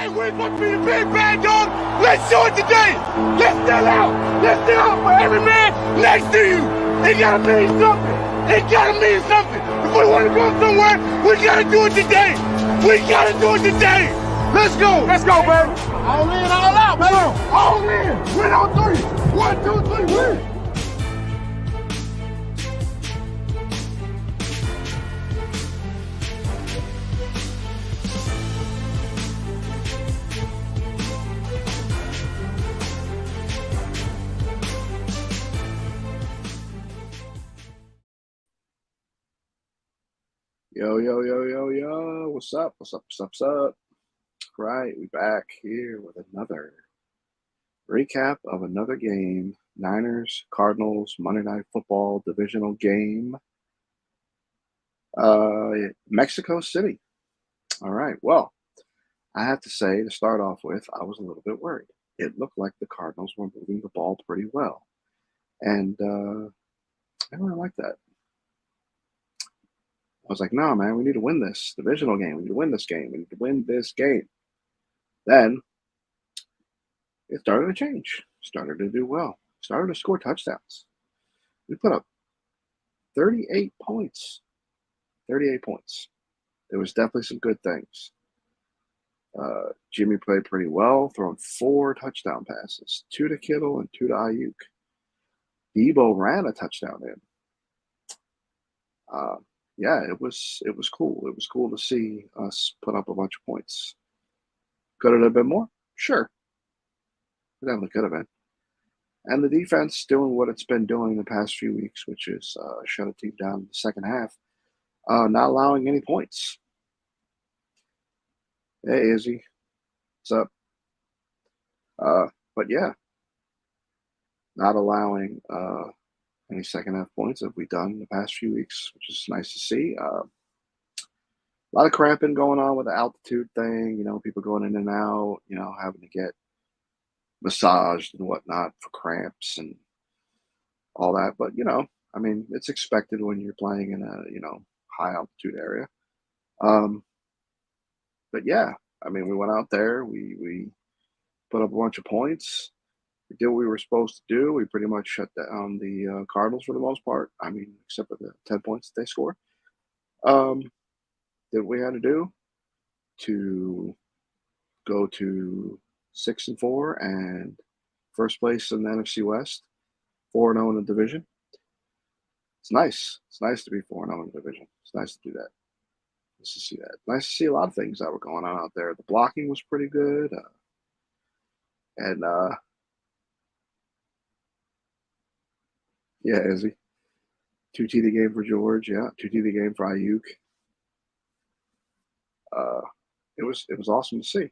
Hey, we're supposed to be the big bad dog. Let's do it today. Let's stand out. Let's stand out for every man next to you. It gotta mean something. It gotta mean something. If we want to go somewhere, we gotta do it today. We gotta do it today. Let's go. Let's go, baby. All in, all out, baby. All in. Win on three. 1, 2, 3, win. Yo, yo, yo, yo, yo. What's up? What's up? What's up? Right, we back here with another recap of another game. Niners, Cardinals, Monday Night Football divisional game. Mexico City. All right, well, I have to say, to start off with, I was a little bit worried. It looked like the Cardinals were moving the ball pretty well. And I really like that. I was like, no, man, we need to win this divisional game. We need to win this game. We need to win this game. Then it started to change. Started to do well. Started to score touchdowns. We put up 38 points. 38 points. There was definitely some good things. Jimmy played pretty well, throwing 4 touchdown passes, 2 to Kittle and 2 to Ayuk. Debo ran a touchdown in. Yeah, it was cool. It was cool to see us put up a bunch of points. Could it have been more? Sure. It definitely could have been. And the defense doing what it's been doing the past few weeks, which is shut a team down in the second half, not allowing any points. Hey, Izzy. What's up? But yeah, not allowing any second half points have we done in the past few weeks, which is nice to see. A lot of cramping going on with the altitude thing, people going in and out, having to get massaged and whatnot for cramps and all that. But, I mean, it's expected when you're playing in a, high altitude area. But yeah, I mean, we went out there, we put up a bunch of points. We did what we were supposed to do. We pretty much shut down the Cardinals for the most part. I mean, except for the 10 points that they scored. Did what we had to do to go to 6-4 and first place in the NFC West, 4-0 in the division. It's nice. It's nice to be 4-0 in the division. It's nice to do that. Nice to see that. Nice to see a lot of things that were going on out there. The blocking was pretty good. Yeah, Izzy. 2 TD game for George. Yeah, 2 TD game for Ayuk. It was awesome to see.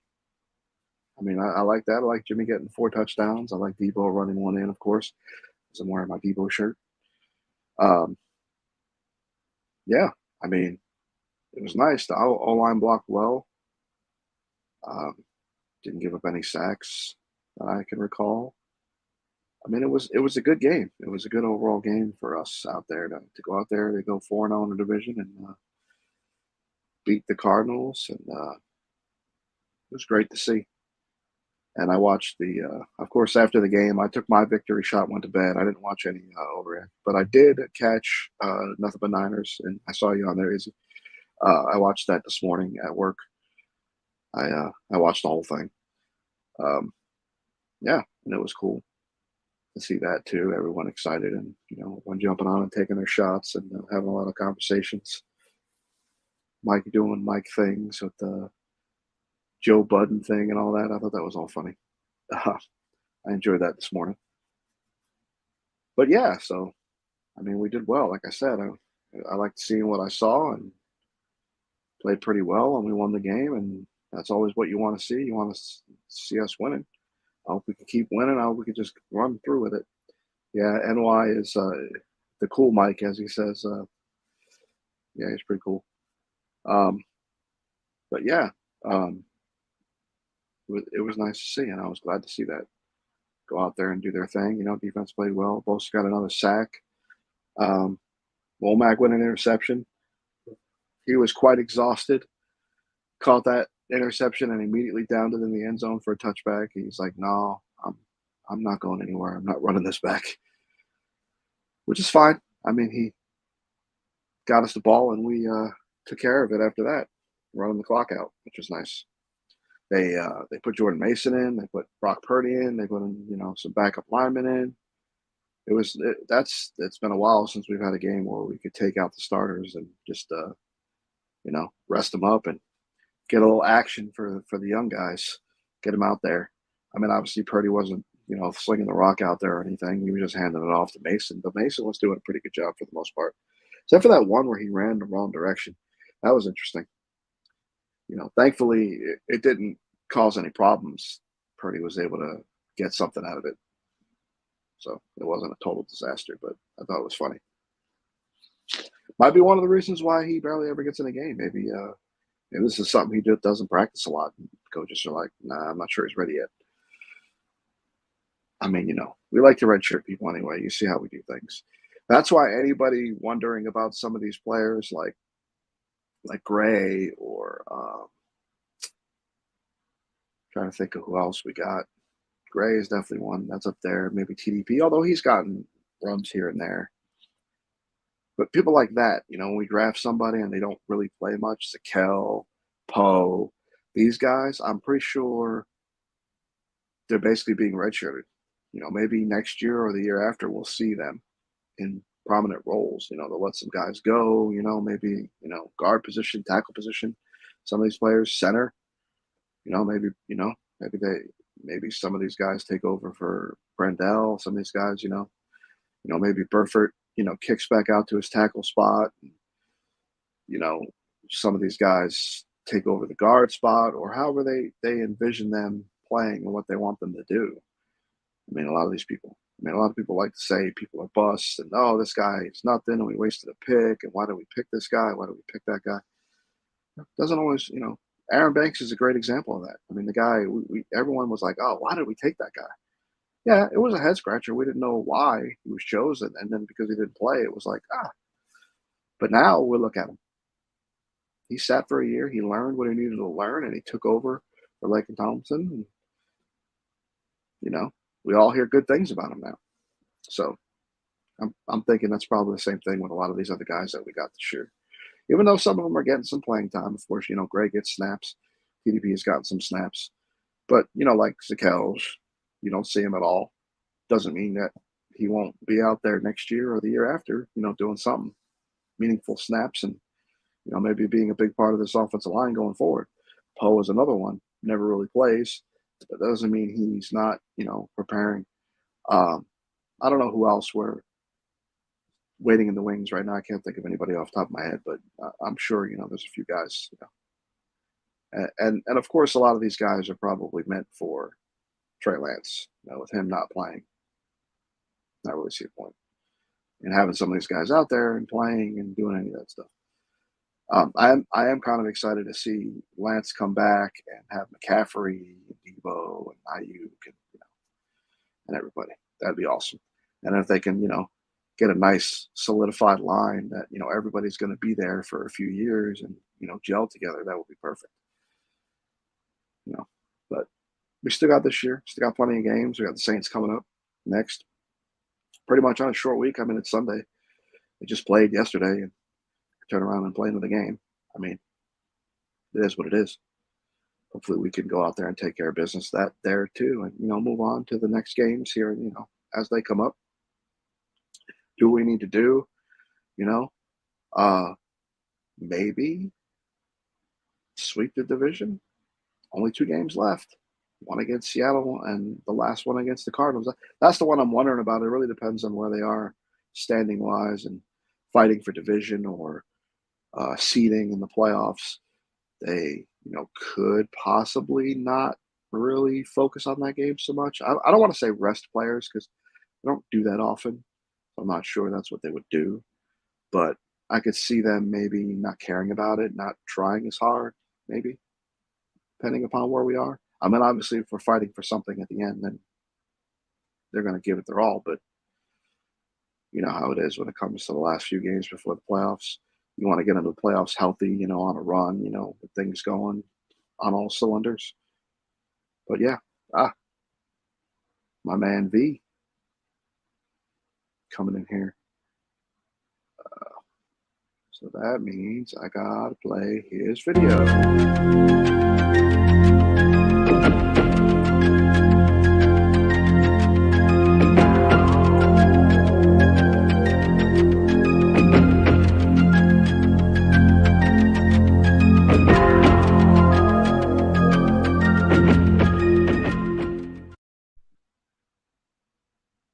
I mean, I like that. I like Jimmy getting 4 touchdowns. I like Debo running one in, of course, because I'm wearing my Debo shirt. Yeah, I mean, it was nice. The O-line blocked well. Didn't give up any sacks that I can recall. I mean, it was a good game. It was a good overall game for us out there to go out there. They go 4-0 in the division and beat the Cardinals, and it was great to see. And I watched of course, after the game, I took my victory shot, went to bed. I didn't watch any overreact, but I did catch Nothing But Niners, and I saw you on there, Izzy. I watched that this morning at work. I watched the whole thing. Yeah, and it was cool to see that too. Everyone excited and everyone jumping on and taking their shots and having a lot of conversations. Mike doing Mike things with the Joe Budden thing and all that. I thought that was all funny. I enjoyed that this morning. But yeah, so I mean, we did well. Like I said, I liked seeing what I saw and played pretty well, and we won the game. And that's always what you want to see. You want to see us winning. I hope we can keep winning. I hope we can just run through with it. Yeah, NY is the cool Mike, as he says. Yeah, he's pretty cool. But yeah, it was nice to see, and I was glad to see that go out there and do their thing. Defense played well. Both got another sack. Womack with an interception. He was quite exhausted. Caught that interception and immediately downed it in the end zone for a touchback. He's like, no, I'm not going anywhere. I'm not running this back, which is fine. I mean, he got us the ball and we took care of it after that, running the clock out, which was nice. They put Jordan Mason in, they put Brock Purdy in, they put in, some backup linemen in. It's been a while since we've had a game where we could take out the starters and just rest them up and get a little action for the young guys, get them out there. I mean, obviously Purdy wasn't slinging the rock out there or anything. He was just handing it off to Mason, but Mason was doing a pretty good job for the most part, except for that one where he ran the wrong direction. That was interesting. Thankfully it didn't cause any problems. Purdy was able to get something out of it. So it wasn't a total disaster, but I thought it was funny. Might be one of the reasons why he barely ever gets in a game. Maybe this is something he doesn't practice a lot. Coaches are like, nah, I'm not sure he's ready yet. I mean, we like to redshirt people anyway. You see how we do things. That's why anybody wondering about some of these players like Gray or trying to think of who else we got. Gray is definitely one that's up there. Maybe TDP, although he's gotten runs here and there. But people like that, when we draft somebody and they don't really play much, Zakel, Poe, these guys, I'm pretty sure they're basically being redshirted. Maybe next year or the year after we'll see them in prominent roles. They'll let some guys go, maybe, guard position, tackle position. Some of these players, center, maybe some of these guys take over for Brandell. Some of these guys, maybe Burford, kicks back out to his tackle spot. Some of these guys take over the guard spot or however they envision them playing and what they want them to do. I mean, a lot of people like to say people are busts and, oh, this guy is nothing and we wasted a pick and why did we pick this guy? Why did we pick that guy? It doesn't always, Aaron Banks is a great example of that. I mean, the guy, everyone was like, oh, why did we take that guy? Yeah, it was a head scratcher. We didn't know why he was chosen. And then because he didn't play, it was like, But now we'll look at him. He sat for a year. He learned what he needed to learn, and he took over for Laken Tomlinson. And, we all hear good things about him now. So I'm thinking that's probably the same thing with a lot of these other guys that we got this year. Even though some of them are getting some playing time. Of course, Gray gets snaps. TDP has gotten some snaps. But, like Zakel's, you don't see him at all. Doesn't mean that he won't be out there next year or the year after, doing something, meaningful snaps and, maybe being a big part of this offensive line going forward. Poe is another one, never really plays. But that doesn't mean he's not, preparing. I don't know who else we're waiting in the wings right now. I can't think of anybody off the top of my head, but I'm sure, there's a few guys. And of course, a lot of these guys are probably meant for Trey Lance, with him not playing. Not really see a point. And having some of these guys out there and playing and doing any of that stuff. I am kind of excited to see Lance come back and have McCaffrey, and Debo, and Ayuk, and everybody. That'd be awesome. And if they can, get a nice solidified line that everybody's going to be there for a few years and gel together, that would be perfect. But we still got this year. Still got plenty of games. We got the Saints coming up next. Pretty much on a short week. I mean, it's Sunday. They just played yesterday and turn around and play another game. I mean, it is what it is. Hopefully we can go out there and take care of business there too and, move on to the next games here, as they come up. Do what we need to do, maybe sweep the division. Only 2 games left. One against Seattle and the last one against the Cardinals. That's the one I'm wondering about. It really depends on where they are standing wise and fighting for division or seeding in the playoffs. They, could possibly not really focus on that game so much. I don't want to say rest players because they don't do that often. I'm not sure that's what they would do. But I could see them maybe not caring about it, not trying as hard, maybe, depending upon where we are. I mean, obviously, if we're fighting for something at the end, then they're going to give it their all. But you know how it is when it comes to the last few games before the playoffs. You want to get into the playoffs healthy, on a run, with things going on all cylinders. But yeah, my man V coming in here. So that means I gotta play his video.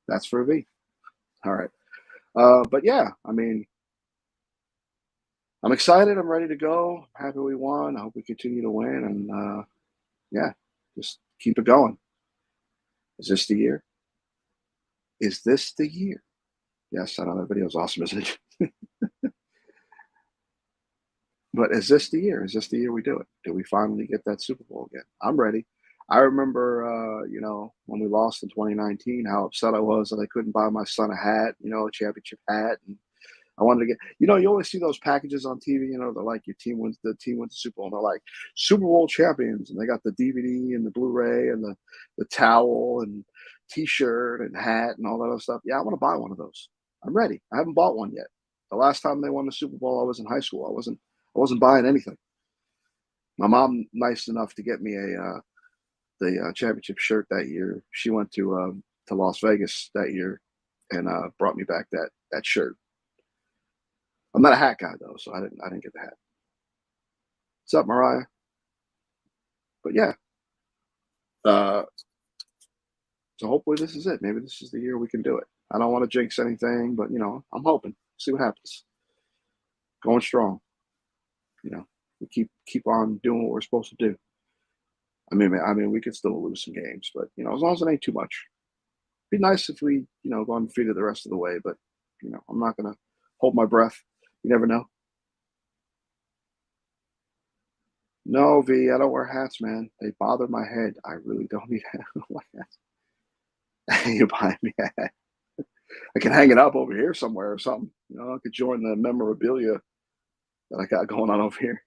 That's for V. All right. But yeah, I mean, I'm excited. I'm ready to go. I'm happy we won. I hope we continue to win. And yeah, just keep it going. Is this the year? Is this the year? Yes, I know that video is awesome, isn't it? But is this the year? Is this the year we do it? Do we finally get that Super Bowl again? I'm ready. I remember, when we lost in 2019, how upset I was that I couldn't buy my son a hat, a championship hat. And I wanted to get, you always see those packages on TV, they're like the team wins the Super Bowl. And they're like Super Bowl champions. And they got the DVD and the Blu-ray and the towel and T-shirt and hat and all that other stuff. Yeah, I want to buy one of those. I'm ready. I haven't bought one yet. The last time they won the Super Bowl, I was in high school. I wasn't buying anything. My mom, nice enough to get me the championship shirt that year. She went to Las Vegas that year and brought me back that shirt. I'm not a hat guy though, so I didn't get the hat. What's up, Mariah? But yeah, so hopefully this is it. Maybe this is the year we can do it. I don't want to jinx anything, but I'm hoping. See what happens. Going strong. We keep on doing what we're supposed to do. I mean, we could still lose some games, but as long as it ain't too much. It'd be nice if we, go undefeated the rest of the way, but I'm not gonna hold my breath. You never know. No, V, I don't wear hats, man. They bother my head. I really don't need hats. You buy me a hat. I can hang it up over here somewhere or something. I could join the memorabilia that I got going on over here,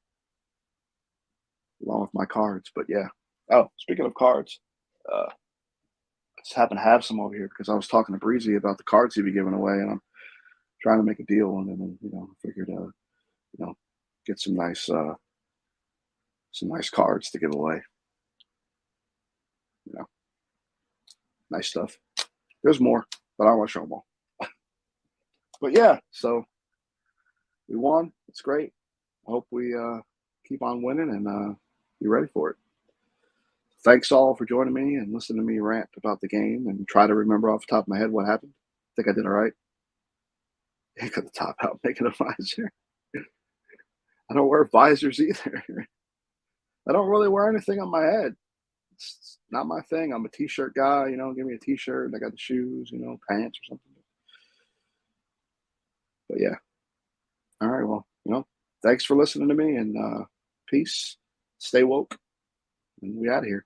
along with my cards. But yeah. Oh, speaking of cards, I just happen to have some over here because I was talking to Breezy about the cards he'd be giving away, and I'm trying to make a deal on them. And figured, get some nice cards to give away. Nice stuff. There's more, but I don't want to show them all. But yeah, so we won. It's great. I hope we keep on winning and be ready for it. Thanks all for joining me and listening to me rant about the game and try to remember off the top of my head what happened. I think I did all right. I got the top out, making a visor. I don't wear visors either. I don't really wear anything on my head. It's not my thing. I'm a t-shirt guy, give me a t-shirt and I got the shoes, pants or something. But yeah. All right, well, thanks for listening to me and peace. Stay woke. And we out of here.